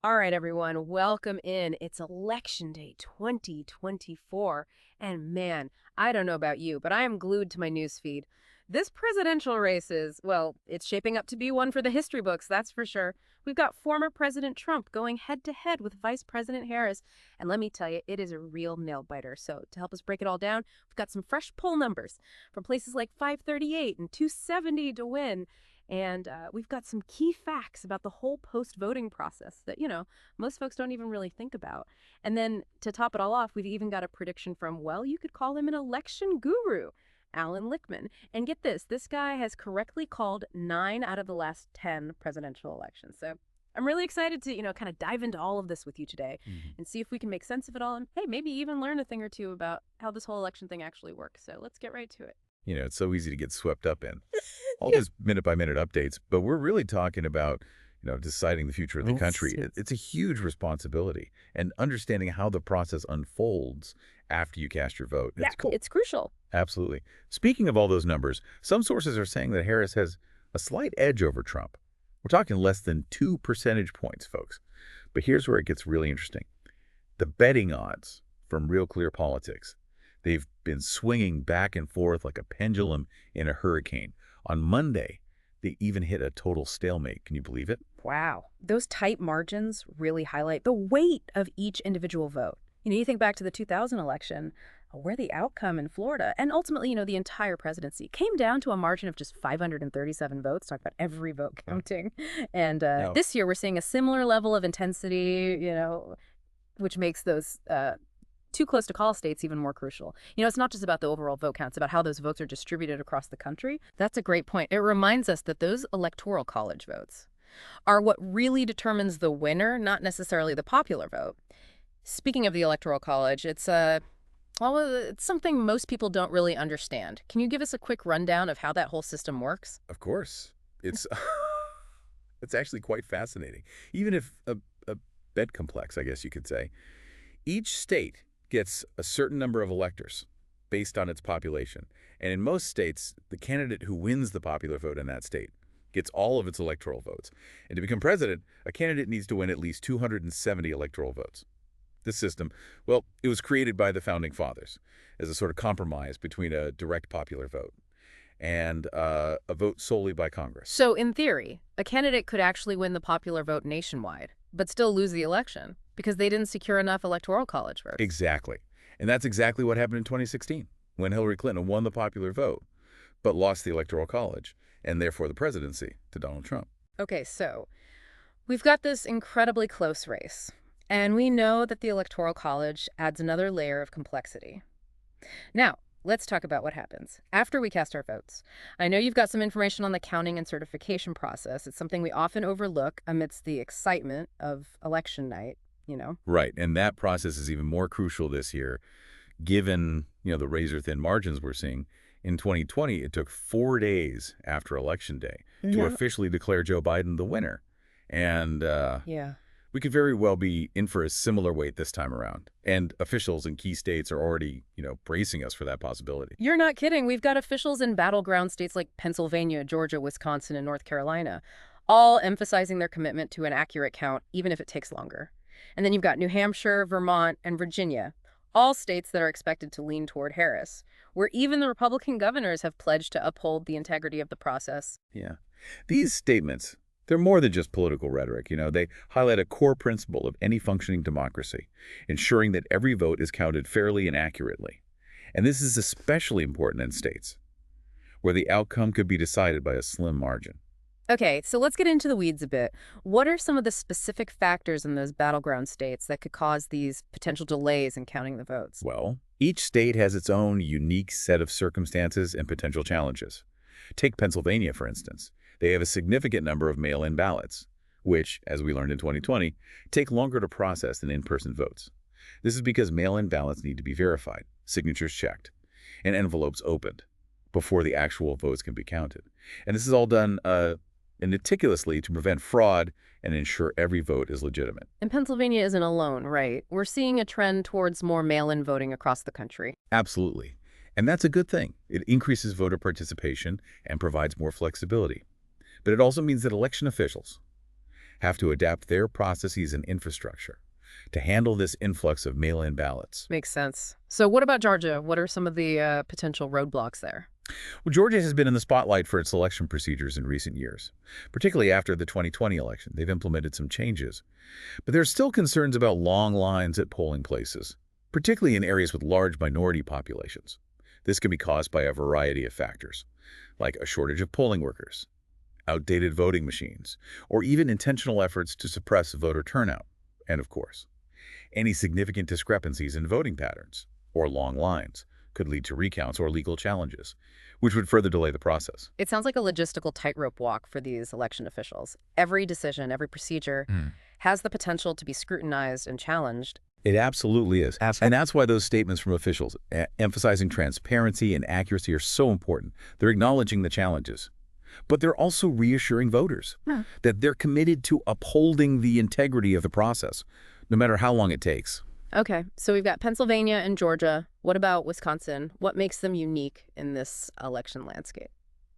All right, everyone, welcome in. It's Election Day 2024. And man, I don't know about you, but I am glued to my newsfeed. This presidential race is, well, it's shaping up to be one for the history books, that's for sure. We've got former President Trump going head to head with Vice President Harris. And let me tell you, it is a real nail biter. So to help us break it all down, we've got some fresh poll numbers from places like 538 and 270 to win. And we've got some key facts about the whole post-voting process that, most folks don't even really think about. And then to top it all off, we've even got a prediction from, well, you could call him an election guru, Alan Lichtman. And get this guy has correctly called 9 out of the last 10 presidential elections. So I'm really excited to, kind of dive into all of this with you today and see if we can make sense of it all and, hey, maybe even learn a thing or two about how this whole election thing actually works. So let's get right to it. It's so easy to get swept up in all Yeah. these minute-by-minute updates, but we're really talking about, deciding the future of the country. It's a huge responsibility, and understanding how the process unfolds after you cast your vote. Yeah, It's cool. it's crucial. Absolutely. Speaking of all those numbers, some sources are saying that Harris has a slight edge over Trump. We're talking less than 2 percentage points, folks. But here's where it gets really interesting. The betting odds from Real Clear Politics. They've been swinging back and forth like a pendulum in a hurricane. On Monday, they even hit a total stalemate. Can you believe it? Wow. Those tight margins really highlight the weight of each individual vote. You think back to the 2000 election, where the outcome in Florida, and ultimately, the entire presidency, came down to a margin of just 537 votes. Talk about every vote counting. And No. this year, we're seeing a similar level of intensity, which makes those too close to call states even more crucial. It's not just about the overall vote count, it's about how those votes are distributed across the country. That's a great point. It reminds us that those electoral college votes are what really determines the winner, not necessarily the popular vote. Speaking of the electoral college, it's something most people don't really understand. Can you give us a quick rundown of how that whole system works? Of course. It's it's actually quite fascinating. Even if a bit complex, I guess you could say. Each state gets a certain number of electors based on its population. And in most states, the candidate who wins the popular vote in that state gets all of its electoral votes. And to become president, a candidate needs to win at least 270 electoral votes. This system, well, it was created by the Founding Fathers as a sort of compromise between a direct popular vote and a vote solely by Congress. So, in theory, a candidate could actually win the popular vote nationwide, but still lose the election because they didn't secure enough electoral college votes. Exactly. And that's exactly what happened in 2016, when Hillary Clinton won the popular vote, but lost the Electoral College, and therefore the presidency, to Donald Trump. Okay, so we've got this incredibly close race, and we know that the Electoral College adds another layer of complexity. Now, let's talk about what happens after we cast our votes. I know you've got some information on the counting and certification process. It's something we often overlook amidst the excitement of election night. Right, and that process is even more crucial this year, given, the razor-thin margins we're seeing. In 2020, it took 4 days after Election Day to Yeah. officially declare Joe Biden the winner. And Yeah. we could very well be in for a similar wait this time around. And officials in key states are already, bracing us for that possibility. You're not kidding. We've got officials in battleground states like Pennsylvania, Georgia, Wisconsin, and North Carolina, all emphasizing their commitment to an accurate count, even if it takes longer. And then you've got New Hampshire, Vermont, and Virginia, all states that are expected to lean toward Harris, where even the Republican governors have pledged to uphold the integrity of the process. Yeah. These statements, they're more than just political rhetoric. They highlight a core principle of any functioning democracy, ensuring that every vote is counted fairly and accurately. And this is especially important in states where the outcome could be decided by a slim margin. Okay, so let's get into the weeds a bit. What are some of the specific factors in those battleground states that could cause these potential delays in counting the votes? Well, each state has its own unique set of circumstances and potential challenges. Take Pennsylvania, for instance. They have a significant number of mail-in ballots, which, as we learned in 2020, take longer to process than in-person votes. This is because mail-in ballots need to be verified, signatures checked, and envelopes opened before the actual votes can be counted. And this is all done meticulously to prevent fraud and ensure every vote is legitimate. And Pennsylvania isn't alone, right? We're seeing a trend towards more mail-in voting across the country. Absolutely. And that's a good thing. It increases voter participation and provides more flexibility. But it also means that election officials have to adapt their processes and infrastructure to handle this influx of mail-in ballots. Makes sense. So what about Georgia? What are some of the potential roadblocks there? Well, Georgia has been in the spotlight for its election procedures in recent years, particularly after the 2020 election. They've implemented some changes. But there are still concerns about long lines at polling places, particularly in areas with large minority populations. This can be caused by a variety of factors, like a shortage of polling workers, outdated voting machines, or even intentional efforts to suppress voter turnout. And of course, any significant discrepancies in voting patterns or long lines could lead to recounts or legal challenges, which would further delay the process. It sounds like a logistical tightrope walk for these election officials. Every decision, every procedure has the potential to be scrutinized and challenged. It absolutely is. And that's why those statements from officials emphasizing transparency and accuracy are so important. They're acknowledging the challenges, but they're also reassuring voters that they're committed to upholding the integrity of the process, no matter how long it takes. Okay, so we've got Pennsylvania and Georgia. What about Wisconsin? What makes them unique in this election landscape?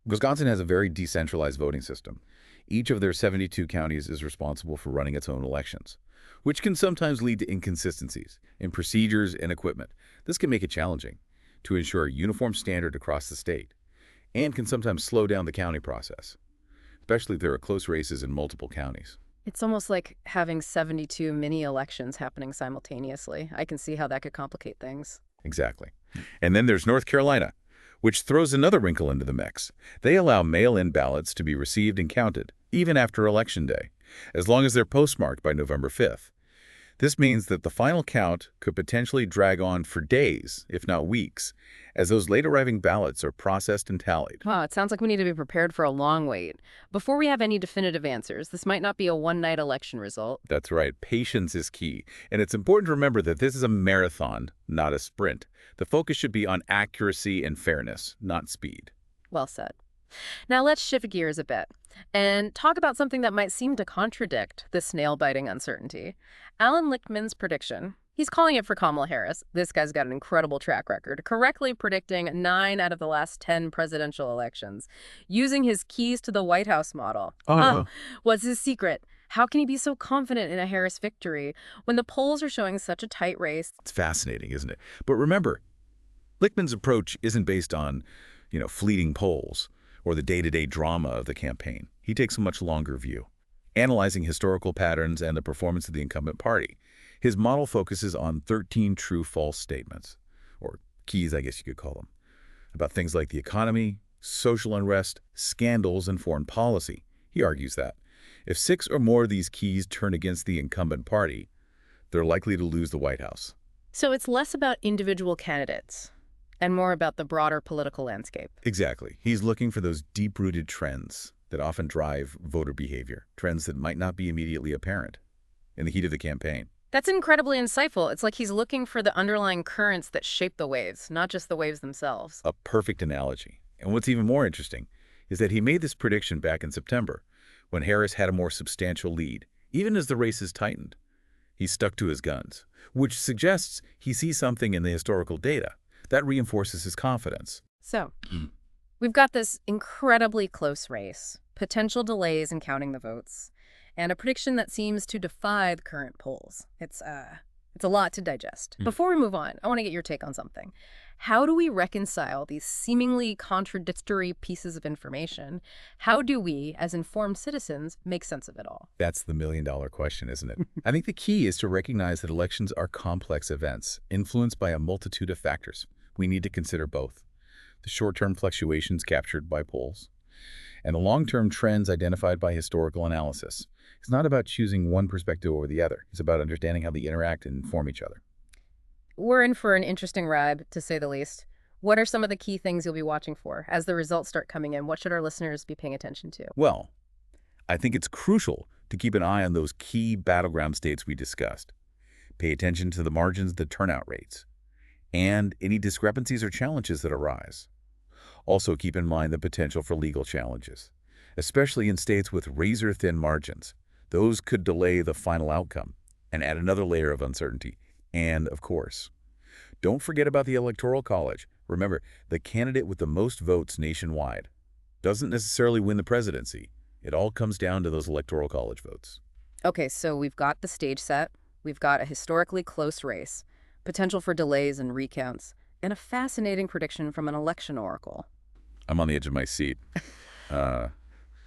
Wisconsin has a very decentralized voting system. Each of their 72 counties is responsible for running its own elections, which can sometimes lead to inconsistencies in procedures and equipment. This can make it challenging to ensure a uniform standard across the state and can sometimes slow down the county process, especially if there are close races in multiple counties. It's almost like having 72 mini elections happening simultaneously. I can see how that could complicate things. Exactly. And then there's North Carolina, which throws another wrinkle into the mix. They allow mail-in ballots to be received and counted, even after Election Day, as long as they're postmarked by November 5th. This means that the final count could potentially drag on for days, if not weeks, as those late-arriving ballots are processed and tallied. Wow, it sounds like we need to be prepared for a long wait. Before we have any definitive answers, this might not be a one-night election result. That's right. Patience is key. And it's important to remember that this is a marathon, not a sprint. The focus should be on accuracy and fairness, not speed. Well said. Now let's shift gears a bit and talk about something that might seem to contradict this nail-biting uncertainty. Alan Lichtman's prediction. He's calling it for Kamala Harris. This guy's got an incredible track record, correctly predicting 9 out of the last 10 presidential elections, using his keys to the White House model. What's his secret? How can he be so confident in a Harris victory when the polls are showing such a tight race? It's fascinating, isn't it? But remember, Lichtman's approach isn't based on, fleeting polls or the day-to-day drama of the campaign. He takes a much longer view, analyzing historical patterns and the performance of the incumbent party. His model focuses on 13 true-false statements, or keys, I guess you could call them, about things like the economy, social unrest, scandals, and foreign policy. He argues that if 6 or more of these keys turn against the incumbent party, they're likely to lose the White House. So it's less about individual candidates and more about the broader political landscape. Exactly. He's looking for those deep-rooted trends that often drive voter behavior, trends that might not be immediately apparent in the heat of the campaign. That's incredibly insightful. It's like he's looking for the underlying currents that shape the waves, not just the waves themselves. A perfect analogy. And what's even more interesting is that he made this prediction back in September, when Harris had a more substantial lead, even as the races tightened. He stuck to his guns, which suggests he sees something in the historical data that reinforces his confidence. So, we've got this incredibly close race, potential delays in counting the votes, and a prediction that seems to defy the current polls. It's a lot to digest. Before we move on, I want to get your take on something. How do we reconcile these seemingly contradictory pieces of information? How do we, as informed citizens, make sense of it all? That's the million-dollar question, isn't it? I think the key is to recognize that elections are complex events, influenced by a multitude of factors. We need to consider both the short-term fluctuations captured by polls and the long-term trends identified by historical analysis. It's not about choosing one perspective over the other. It's about understanding how they interact and inform each other. We're in for an interesting ride, to say the least. What are some of the key things you'll be watching for as the results start coming in? What should our listeners be paying attention to? Well, I think it's crucial to keep an eye on those key battleground states we discussed. Pay attention to the margins, the turnout rates, and any discrepancies or challenges that arise. Also keep in mind the potential for legal challenges, especially in states with razor-thin margins. Those could delay the final outcome and add another layer of uncertainty. And, of course, don't forget about the Electoral College. Remember, the candidate with the most votes nationwide doesn't necessarily win the presidency. It all comes down to those Electoral College votes. Okay, so we've got the stage set, we've got a historically close race, potential for delays and recounts, and a fascinating prediction from an election oracle. I'm on the edge of my seat. Uh,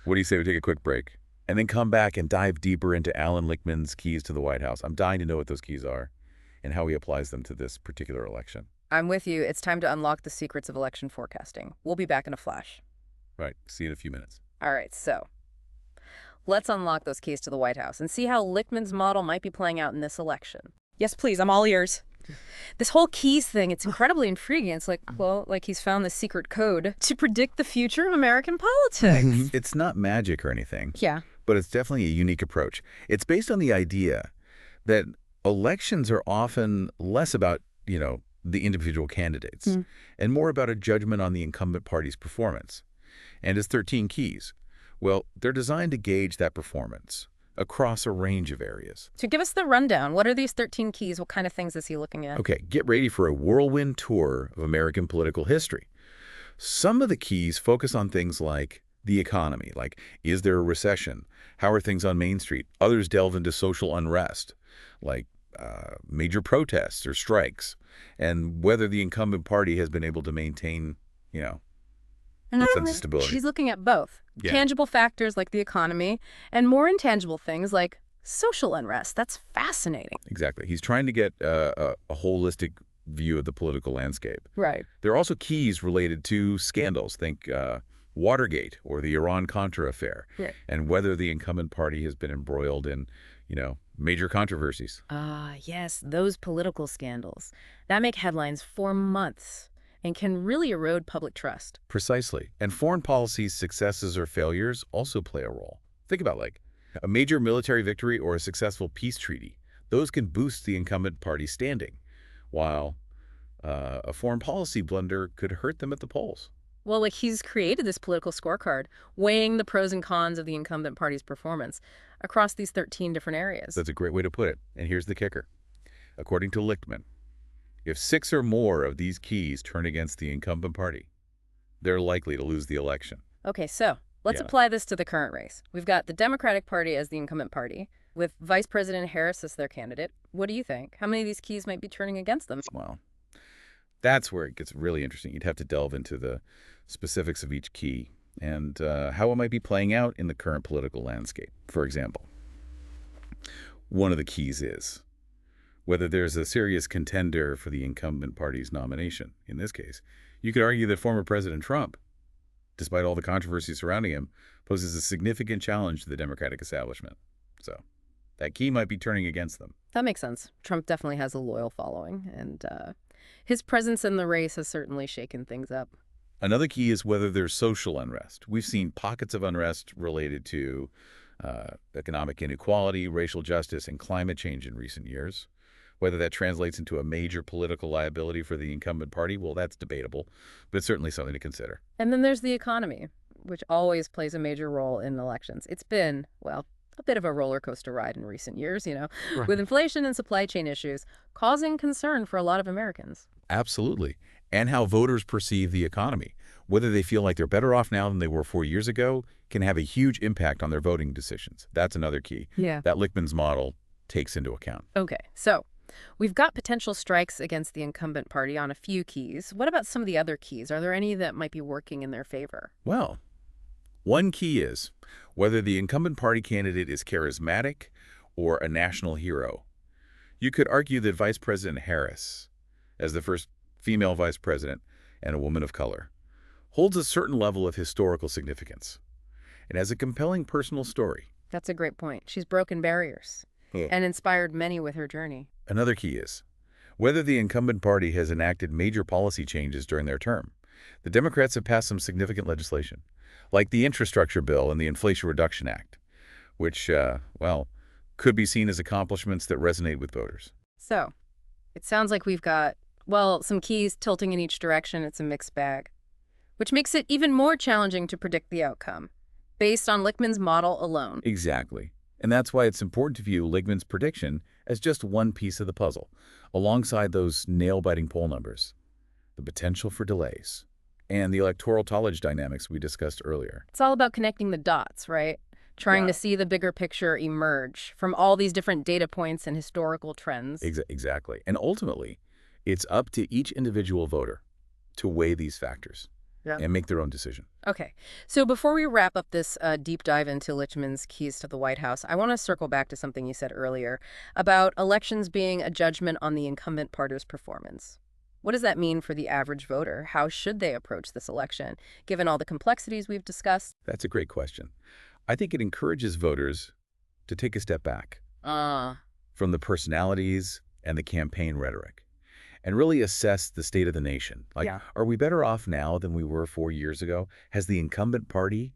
what do you say we take a quick break and then come back and dive deeper into Alan Lichtman's keys to the White House? I'm dying to know what those keys are and how he applies them to this particular election. I'm with you. It's time to unlock the secrets of election forecasting. We'll be back in a flash. Right. See you in a few minutes. All right, so let's unlock those keys to the White House and see how Lichtman's model might be playing out in this election. Yes, please. I'm all ears. This whole keys thing, it's incredibly intriguing. It's like, well, like he's found the secret code to predict the future of American politics. It's not magic or anything, Yeah. but it's definitely a unique approach. It's based on the idea that elections are often less about, the individual candidates and more about a judgment on the incumbent party's performance. And his 13 keys, well, they're designed to gauge that performance across a range of areas. So give us the rundown. What are these 13 keys? What kind of things is he looking at? Okay, get ready for a whirlwind tour of American political history. Some of the keys focus on things like the economy, like is there a recession? How are things on Main Street? Others delve into social unrest, like major protests or strikes, and whether the incumbent party has been able to maintain, a sense of stability. She's looking at both. Yeah. Tangible factors like the economy and more intangible things like social unrest. That's fascinating. Exactly. He's trying to get a holistic view of the political landscape. Right. There are also keys related to scandals. Think Watergate or the Iran-Contra affair, Right. and whether the incumbent party has been embroiled in, major controversies. Ah, yes, those political scandals that make headlines for months and can really erode public trust. Precisely. And foreign policy's successes or failures also play a role. Think about like a major military victory or a successful peace treaty. Those can boost the incumbent party's standing, while a foreign policy blunder could hurt them at the polls. Well, like he's created this political scorecard, weighing the pros and cons of the incumbent party's performance across these 13 different areas. That's a great way to put it. And here's the kicker. According to Lichtman, if 6 or more of these keys turn against the incumbent party, they're likely to lose the election. Okay, so let's Yeah. apply this to the current race. We've got the Democratic Party as the incumbent party, with Vice President Harris as their candidate. What do you think? How many of these keys might be turning against them? Well, that's where it gets really interesting. You'd have to delve into the specifics of each key and how it might be playing out in the current political landscape. For example, one of the keys is whether there's a serious contender for the incumbent party's nomination. In this case, you could argue that former President Trump, despite all the controversy surrounding him, poses a significant challenge to the Democratic establishment. So that key might be turning against them. That makes sense. Trump definitely has a loyal following, and his presence in the race has certainly shaken things up. Another key is whether there's social unrest. We've seen pockets of unrest related to economic inequality, racial justice, and climate change in recent years. Whether that translates into a major political liability for the incumbent party, well, that's debatable, but it's certainly something to consider. And then there's the economy, which always plays a major role in elections. It's been, well, a bit of a roller coaster ride in recent years, Right. with inflation and supply chain issues causing concern for a lot of Americans. Absolutely. And how voters perceive the economy. Whether they feel like they're better off now than they were 4 years ago can have a huge impact on their voting decisions. That's another key Yeah. that Lichtman's model takes into account. Okay, so we've got potential strikes against the incumbent party on a few keys. What about some of the other keys? Are there any that might be working in their favor? Well, one key is whether the incumbent party candidate is charismatic or a national hero. You could argue that Vice President Harris, as the first female vice president and a woman of color, holds a certain level of historical significance and has a compelling personal story. That's a great point. She's broken barriers and inspired many with her journey. Another key is whether the incumbent party has enacted major policy changes during their term. The Democrats have passed some significant legislation, like the Infrastructure Bill and the Inflation Reduction Act, which, could be seen as accomplishments that resonate with voters. So it sounds like we've got, well, some keys tilting in each direction. It's a mixed bag, which makes it even more challenging to predict the outcome based on Lichtman's model alone. Exactly. And that's why it's important to view Lichtman's prediction as just one piece of the puzzle, alongside those nail-biting poll numbers, the potential for delays, and the electoral college dynamics we discussed earlier. It's all about connecting the dots, right? trying to see the bigger picture emerge from all these different data points and historical trends. Exactly. And ultimately, it's up to each individual voter to weigh these factors and make their own decision. Okay, so before we wrap up this deep dive into Lichtman's keys to the White House, I want to circle back to something you said earlier about elections being a judgment on the incumbent party's performance. What does that mean for the average voter? How should they approach this election, given all the complexities we've discussed? That's a great question. I think it encourages voters to take a step back from the personalities and the campaign rhetoric and really assess the state of the nation. Like, are we better off now than we were 4 years ago? Has the incumbent party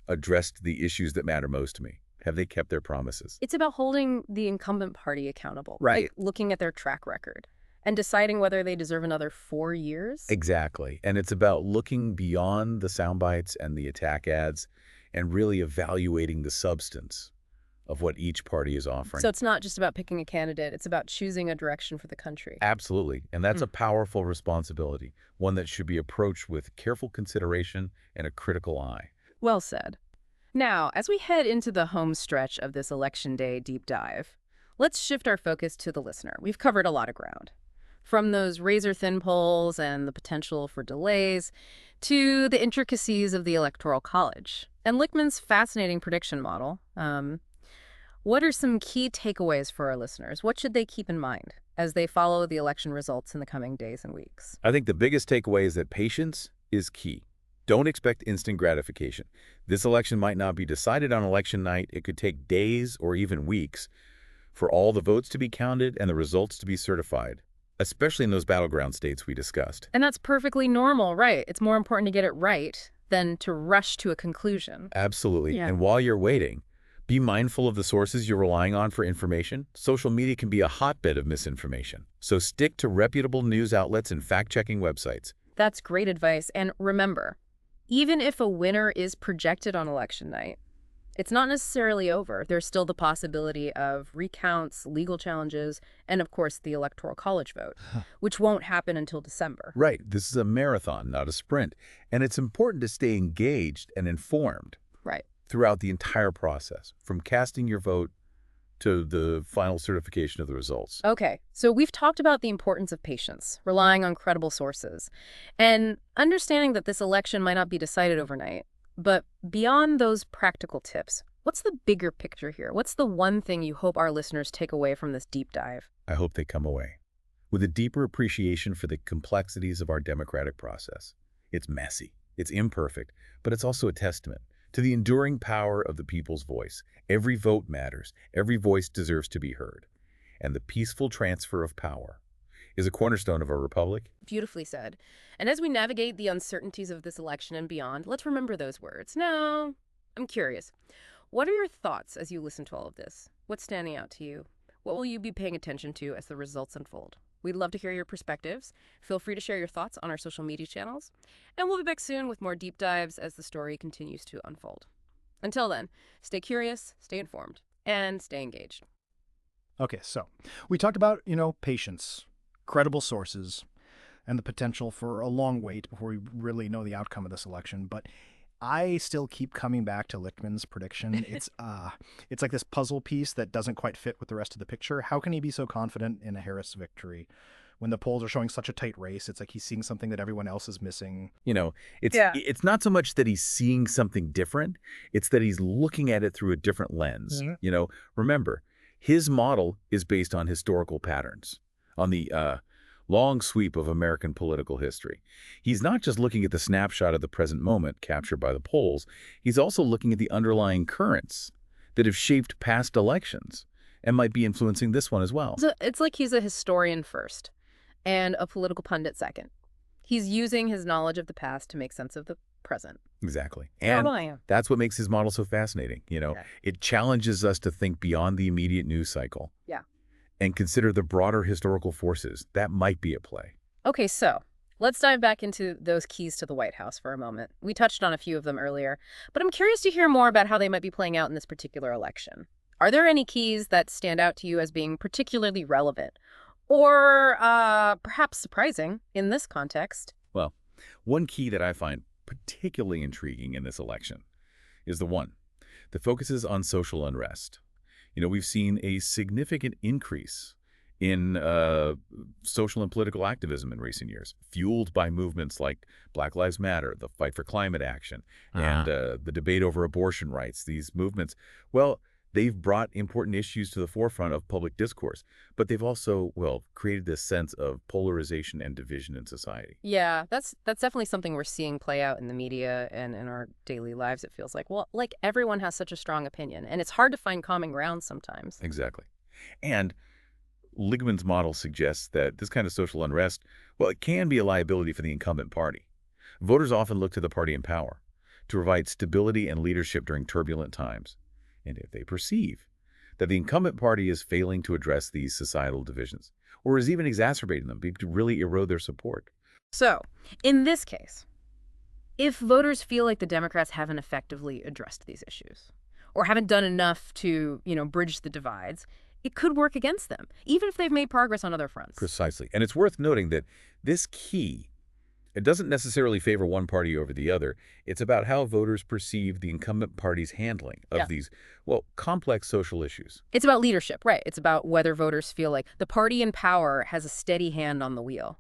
addressed the issues that matter most to me? Have they kept their promises? It's about holding the incumbent party accountable, Right. like looking at their track record and deciding whether they deserve another 4 years. Exactly. And it's about looking beyond the sound bites and the attack ads and really evaluating the substance of what each party is offering. So it's not just about picking a candidate, it's about choosing a direction for the country. Absolutely. And that's a powerful responsibility, one that should be approached with careful consideration and a critical eye. Well said. Now, as we head into the home stretch of this Election Day deep dive, let's shift our focus to the listener. We've covered a lot of ground. From those razor-thin polls and the potential for delays to the intricacies of the Electoral College and Lichtman's fascinating prediction model. What are some key takeaways for our listeners? What should they keep in mind as they follow the election results in the coming days and weeks? I think the biggest takeaway is that patience is key. Don't expect instant gratification. This election might not be decided on election night. It could take days or even weeks for all the votes to be counted and the results to be certified, especially in those battleground states we discussed. And that's perfectly normal, right? It's more important to get it right than to rush to a conclusion. Absolutely. Yeah. And while you're waiting, be mindful of the sources you're relying on for information. Social media can be a hotbed of misinformation. So stick to reputable news outlets and fact-checking websites. That's great advice. And remember, even if a winner is projected on election night, it's not necessarily over. There's still the possibility of recounts, legal challenges, and of course the Electoral College vote, which won't happen until December. Right. This is a marathon, not a sprint. And it's important to stay engaged and informed. Right. Throughout the entire process, from casting your vote to the final certification of the results. Okay, so we've talked about the importance of patience, relying on credible sources, and understanding that this election might not be decided overnight. But beyond those practical tips, what's the bigger picture here? What's the one thing you hope our listeners take away from this deep dive? I hope they come away with a deeper appreciation for the complexities of our democratic process. It's messy, it's imperfect, but it's also a testament to the enduring power of the people's voice. Every vote matters. Every voice deserves to be heard. And the peaceful transfer of power is a cornerstone of our republic. Beautifully said. And as we navigate the uncertainties of this election and beyond, let's remember those words. Now, I'm curious. What are your thoughts as you listen to all of this? What's standing out to you? What will you be paying attention to as the results unfold? We'd love to hear your perspectives. Feel free to share your thoughts on our social media channels. And we'll be back soon with more deep dives as the story continues to unfold. Until then, stay curious, stay informed, and stay engaged. Okay, so we talked about, patience, credible sources, and the potential for a long wait before we really know the outcome of this election. But I still keep coming back to Lichtman's prediction. It's like this puzzle piece that doesn't quite fit with the rest of the picture. How can he be so confident in a Harris victory when the polls are showing such a tight race? It's like he's seeing something that everyone else is missing. It's not so much that he's seeing something different. It's that he's looking at it through a different lens. Mm-hmm. Remember, his model is based on historical patterns, on the long sweep of American political history. He's not just looking at the snapshot of the present moment captured by the polls. He's also looking at the underlying currents that have shaped past elections and might be influencing this one as well. So it's like he's a historian first and a political pundit second. He's using his knowledge of the past to make sense of the present. Exactly. And that's what makes his model so fascinating. It challenges us to think beyond the immediate news cycle. Yeah. And consider the broader historical forces that might be at play. Okay, so let's dive back into those keys to the White House for a moment. We touched on a few of them earlier, but I'm curious to hear more about how they might be playing out in this particular election. Are there any keys that stand out to you as being particularly relevant or perhaps surprising in this context? Well, one key that I find particularly intriguing in this election is the one that focuses on social unrest. We've seen a significant increase in social and political activism in recent years, fueled by movements like Black Lives Matter, the fight for climate action, and the debate over abortion rights. These movements, well, they've brought important issues to the forefront of public discourse, but they've also, well, created this sense of polarization and division in society. Yeah, that's definitely something we're seeing play out in the media and in our daily lives, it feels like. Well, like everyone has such a strong opinion, and it's hard to find common ground sometimes. Exactly. And Ligman's model suggests that this kind of social unrest, well, it can be a liability for the incumbent party. Voters often look to the party in power to provide stability and leadership during turbulent times. And if they perceive that the incumbent party is failing to address these societal divisions, or is even exacerbating them, it could really erode their support. So, in this case, if voters feel like the Democrats haven't effectively addressed these issues, or haven't done enough to, bridge the divides, it could work against them, even if they've made progress on other fronts. Precisely. And it's worth noting that this key, it doesn't necessarily favor one party over the other. It's about how voters perceive the incumbent party's handling of these, well, complex social issues. It's about leadership, right? It's about whether voters feel like the party in power has a steady hand on the wheel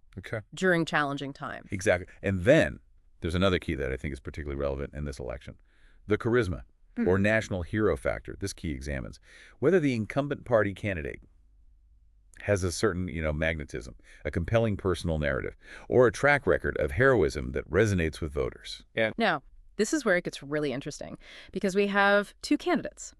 during challenging times. Exactly. And then there's another key that I think is particularly relevant in this election, the charisma or national hero factor. This key examines whether the incumbent party candidate has a certain, magnetism, a compelling personal narrative, or a track record of heroism that resonates with voters. Now, this is where it gets really interesting, because we have two candidates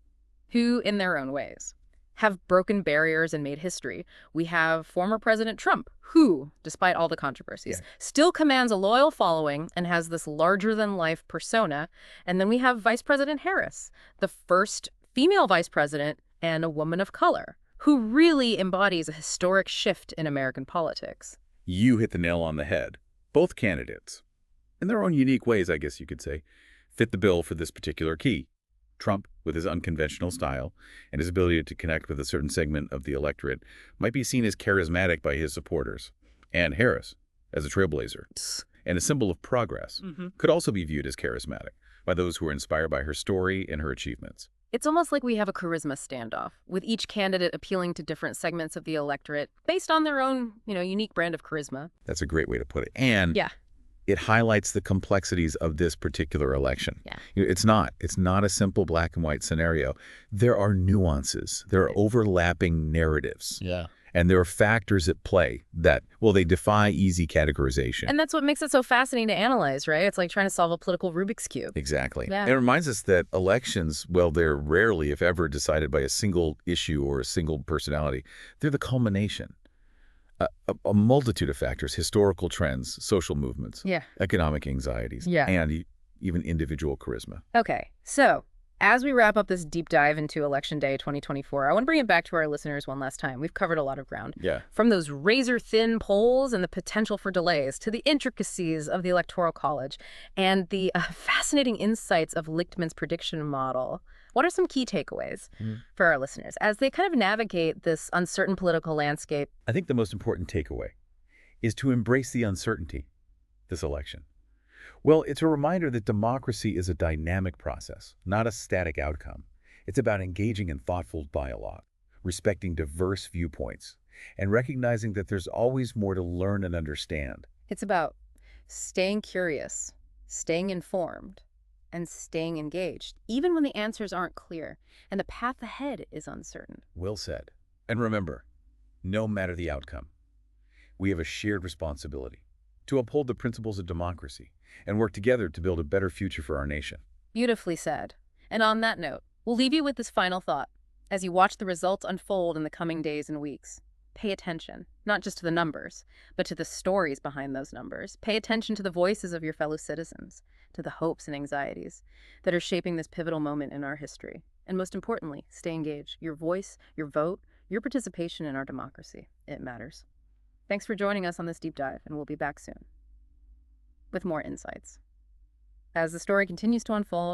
who, in their own ways, have broken barriers and made history. We have former President Trump, who, despite all the controversies, still commands a loyal following and has this larger-than-life persona. And then we have Vice President Harris, the first female vice president and a woman of color, who really embodies a historic shift in American politics. You hit the nail on the head. Both candidates, in their own unique ways, I guess you could say, fit the bill for this particular key. Trump, with his unconventional style and his ability to connect with a certain segment of the electorate, might be seen as charismatic by his supporters. And Harris, as a trailblazer and a symbol of progress, could also be viewed as charismatic by those who are inspired by her story and her achievements. It's almost like we have a charisma standoff, with each candidate appealing to different segments of the electorate based on their own, unique brand of charisma. That's a great way to put it. And it highlights the complexities of this particular election. It's not a simple black and white scenario. There are nuances. There are overlapping narratives. And there are factors at play that, well, they defy easy categorization. And that's what makes it so fascinating to analyze, right? It's like trying to solve a political Rubik's Cube. Exactly. And it reminds us that elections, well, they're rarely, if ever, decided by a single issue or a single personality. They're the culmination. A multitude of factors, historical trends, social movements, economic anxieties, and even individual charisma. Okay, so as we wrap up this deep dive into Election Day 2024, I want to bring it back to our listeners one last time. We've covered a lot of ground. From those razor-thin polls and the potential for delays to the intricacies of the Electoral College and the fascinating insights of Lichtman's prediction model. What are some key takeaways for our listeners as they kind of navigate this uncertain political landscape? I think the most important takeaway is to embrace the uncertainty this election. Well, it's a reminder that democracy is a dynamic process, not a static outcome. It's about engaging in thoughtful dialogue, respecting diverse viewpoints, and recognizing that there's always more to learn and understand. It's about staying curious, staying informed, and staying engaged, even when the answers aren't clear and the path ahead is uncertain. Well said. And remember, no matter the outcome, we have a shared responsibility to uphold the principles of democracy and work together to build a better future for our nation. Beautifully said. And on that note, we'll leave you with this final thought. As you watch the results unfold in the coming days and weeks, pay attention, not just to the numbers, but to the stories behind those numbers. Pay attention to the voices of your fellow citizens, to the hopes and anxieties that are shaping this pivotal moment in our history. And most importantly, stay engaged. Your voice, your vote, your participation in our democracy. It matters. Thanks for joining us on this deep dive, and we'll be back soon with more insights. As the story continues to unfold,